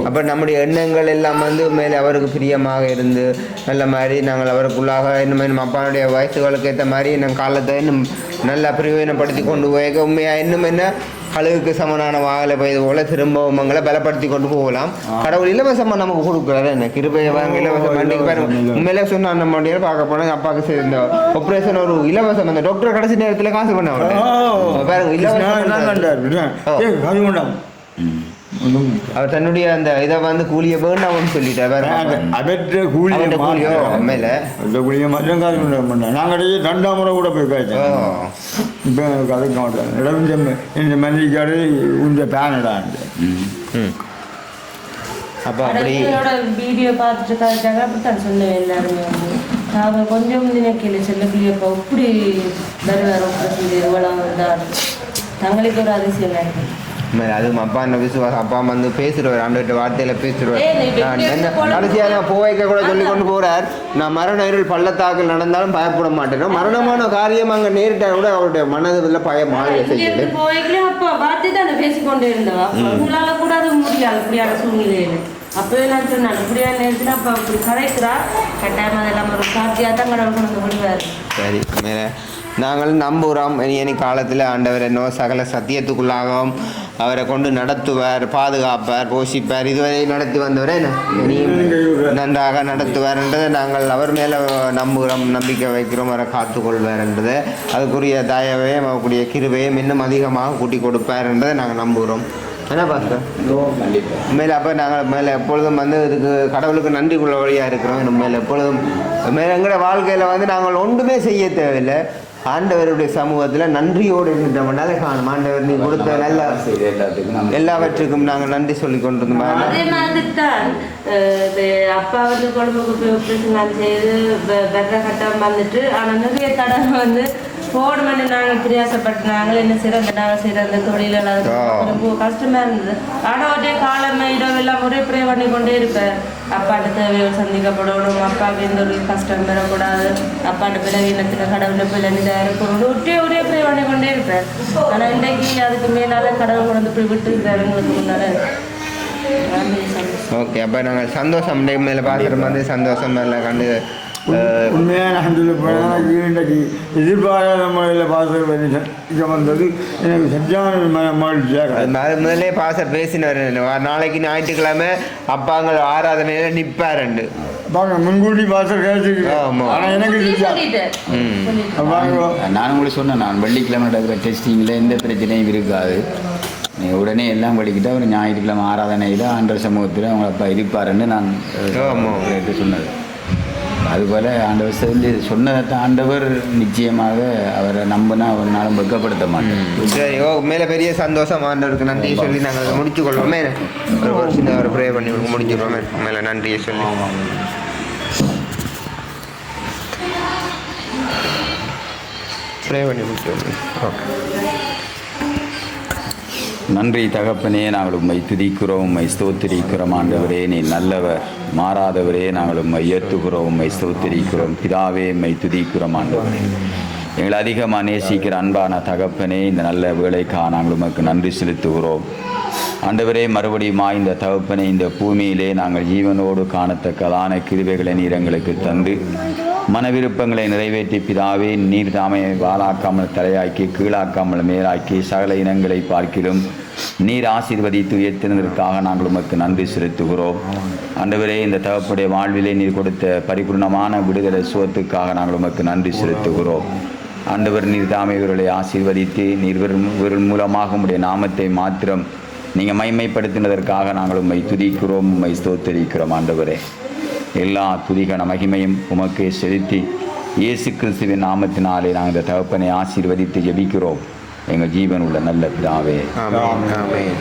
அப்போ நம்முடைய எண்ணங்கள் எல்லாம் வந்து மேலே அவருக்கு பிரியமாக இருந்து நல்ல மாதிரி நாங்கள் அவருக்குள்ளாக இன்னும் அப்பாவுடைய வயசுகளுக்கு ஏற்ற மாதிரி நம் காலத்தை இன்னும் நல்லா பிரயோஜனப்படுத்தி கொண்டு போய் உண்மையாக இன்னும் என்ன அழுகுக்கு சமனான வாகலை பெய்து போல திரும்பவும் மங்களை பலப்படுத்தி கொண்டு போகலாம். கடவுள் இலவசமாக நமக்கு கொடுக்குறாரு. என்ன கிருபையை வாங்க இலவசம் பண்ணிக்கு பாருங்க. உண்மையிலே சொன்னால் நம்ம பார்க்க போனால் அப்பாவுக்கு சேர்ந்த ஆப்ரேஷன் ஒரு இலவசம். அந்த டாக்டர் கடைசி நேரத்தில் காசு பண்ண பாருங்க இலவசம். அவர் தன்னுடைய அந்த இதை வந்து கூலியை வேண்டாம்னு சொல்லிட்டார். அவற்ற கூலியோ உண்மையில கூலியை மட்டும் காசு பண்ண நாங்கள் 2ஆம் முறை கூட போய் காய்ச்சோம். இப்போ கதைக்க மாட்டேன் இடம் இந்த மந்திரிக்காடு இந்த பேனடாண்டு. அப்போ அப்படி வீடியோ பார்த்துட்டு காய்ச்சாங்க. அப்படித்தான் சொல்லுவேன் எல்லாருமே வந்து நாங்கள் கொஞ்சம் நினைக்கல செல்லக்குள்ளியப்பா இப்படி வருவார் இவ்வளவு தான் தங்களுக்கு ஒரு அதிசயம் நடக்குது. அதுவும் அப்பா என்ன விசுவாசம். அப்பா வந்து பேசுகிறவர், ஆண்டு வார்த்தையில் பேசுகிறவர். கடைசியாக போவைக்க கூட சொல்லி கொண்டு போகிறார், நான் மரண இருள் பள்ளத்தாக்கில் நடந்தாலும் பயப்பட மாட்டேன். மரணமான காரியம் அங்கே நேரிட்டால் கூட அவருடைய மனதில் பயம் செய்யுது. அப்பா வார்த்தை தான் பேசிக்கொண்டே இருந்தவா உங்களால கூட அது முடியாது அப்படியான சூழ்நிலையில. அப்பவே நான் சொன்னேன் இப்படியான நேரத்தில் அப்பா அப்படி கரைக்கிறா கட்டாயம் அதெல்லாம் ஒரு சாத்தியாக தான் கடவுள் கொண்டு விடுவார். சரி, மேலே நாங்கள் நம்புகிறோம் இனி காலத்தில் ஆண்டவர் என்னோ சகல சத்தியத்துக்குள்ளாகவும் அவரை கொண்டு நடத்துவார், பாதுகாப்பார், போஷிப்பார். இதுவரை நடத்தி வந்தவரை இனியும் நன்றாக நடத்துவார் என்றதை நாங்கள் அவர் மேலே நம்புகிறோம், நம்பிக்கை வைக்கிறோம். அவரை காத்துக்கொள்வார் என்றதை, அதுக்குரிய தயவையும் அவருடைய கிருபையும் இன்னும் அதிகமாக கூட்டி கொடுப்பார் என்றதை நாங்கள் நம்புகிறோம். என்ன பாஸ்கர் மேலே அப்போ நாங்கள் மேலே எப்பொழுதும் வந்து இதுக்கு கடவுளுக்கு நன்றி உள்ள வழியாக இருக்கிறோம். மேலே எப்பொழுதும் மேலே எங்களோட வாழ்க்கையில் வந்து நாங்கள் ஒன்றுமே செய்ய தேவையில்லை. ஆண்டவருடைய சமூகத்தில் நன்றியோடு இருந்துட்டோம்னாலே காணும். ஆண்டவர் நீ கொடுத்த நல்ல எல்லாவற்றுக்கும் நாங்கள் நன்றி சொல்லி கொண்டிருந்தோம். அதே மாதிரி தான் அப்பா வந்து குழம்புக்கு போய் ஆப்ரேஷன் செய்து வெற கட்டம் வந்துட்டு ஆனால் நிறைய தடவை வந்து போன் பண்ணி நாங்கள் பிரியாசப்பட்டு நாங்கள் என்ன செய்கிறோம் அந்த நாங்கள் செய்கிற அந்த தொழிலெல்லாம் ரொம்ப கஷ்டமாக இருந்தது. ஆனால் ஒரே காலமே இரவெல்லாம் ஒரே ப்ரே பண்ணி கொண்டே இருப்பேன். அப்பாட்ட தேவைகள் சந்திக்கப்படணும், அப்பாவுக்கு எந்த ஒரு கஷ்டம் பெறக்கூடாது, அப்பாட்ட பிறவீனத்தில் கடவுளில் போய் நிதாக இருக்கணும், ஒரே ப்ரே பண்ணி கொண்டே இருப்பேன். ஆனால் இன்றைக்கு அதுக்கு மேலால கடவுள் கொண்டு போய் விட்டு எங்களுக்கு முன்னால். ஓகே, அப்போ நாங்கள் சந்தோஷம் மேலே பார்க்குற மாதிரி சந்தோஷம் மேலே கண்டு உண்மையாக நான் சொல்ல போனால் இன்றைக்கு எதிர்பாராத முறையில் பாசர் இங்கே வந்தது எனக்கு சரியான மகிழ்ச்சியாக. அது முதலே பாசர் பேசினார், நாளைக்கு ஞாயிற்றுக்கிழமை அப்பாங்க ஆராதனையில் நிற்பாருண்டு பாருங்க முன்கூட்டி பாசர் கேட்டுருக்கேன். ஆனால் எனக்கு நான் உங்களுக்கு சொன்னேன், நான் வெள்ளிக்கிழமை நடக்கிற டெஸ்டிங்கில் எந்த பிரச்சனையும் இருக்காது, நீ உடனே எல்லாம் படிக்கிட்டால் ஒரு ஞாயிற்றுக்கிழமை ஆராதனையில் ஆண்டவர் சமூகத்தில் அவங்க அப்பா இருப்பாருன்னு நான் சொன்னது. அதுபோல் ஆண்டவர் சொல்லி சொன்னதை ஆண்டவர் நிச்சயமாக அவரை நம்பினா ஒரு நாளும் வெட்கப்படுத்த மாட்டேன். சரி, மேலே பெரிய சந்தோஷம். ஆண்டவருக்கு நன்றி சொல்லி நாங்கள் முடிச்சு கொள்வோமே. ஒரு சின்ன ஒரு ப்ரே பண்ணி முடிச்சுடுவோமே. மேலே நன்றியை சொல்லி ப்ரே பண்ணி முடிச்சுடுவோம். ஓகே. நன்றி தகப்பனே, நாங்கள் உம்மை துதிக்கிறோம், உம்மை ஸ்தோத்திரிக்கிறோம். ஆண்டவரே நீ நல்லவர், மாறாதவரே நாங்கள் உம்மை ஏற்றுகிறோம், உம்மை ஸ்தோத்திரிக்கிறோம். பிதாவே உம்மை துதிக்கிறோம். ஆண்டவரே எங்களை அதிகமாக நேசிக்கிற அன்பான தகப்பனே, இந்த நல்ல வேலைக்காக நாங்கள் உமக்கு நன்றி செலுத்துகிறோம். ஆண்டவரே, மறுபடியும் இந்த தகப்பனை இந்த பூமியிலே நாங்கள் ஜீவனோடு காணத்தக்கதான கிருபைகளை நீர் எங்களுக்கு தந்து மனவிருப்பங்களை நிறைவேற்றி பிதாவே, நீர் தாமே வாளாக்காமல் தலையாக்கி கீழாக்காமல் மேலாக்கி சகல இனங்களை பார்க்கிலும் நீர் ஆசீர்வதித்து உயர்த்தினதற்காக நாங்கள் உமக்கு நன்றி செலுத்துகிறோம். ஆண்டவரே, இந்த தகப்புடைய வாழ்விலே நீர் கொடுத்த பரிபூர்ணமான விடுதலை சுகத்துக்காக நாங்கள் உமக்கு நன்றி செலுத்துகிறோம். ஆண்டவர், நீர் தாமே இவர்களை ஆசீர்வதித்து நீர் இவர்கள் மூலமாக உம்முடைய நாமத்தை மாத்திரம் நீங்கள் மைமைப்படுத்தினதற்காக நாங்கள் உம்மை துதிக்கிறோம், உம்மை ஸ்தோத்தரிக்கிறோம். ஆண்டவரே, எல்லா துதிகன மகிமையும் உமக்கே செலுத்தி இயேசு கிறிஸ்துவின் நாமத்தினாலே நாங்கள் இந்த தகப்பனை ஆசீர்வதித்து ஜெபிக்கிறோம் எங்கள் ஜீவன் உள்ள நல்ல பிதாவே. ஆமென். ஆமென்.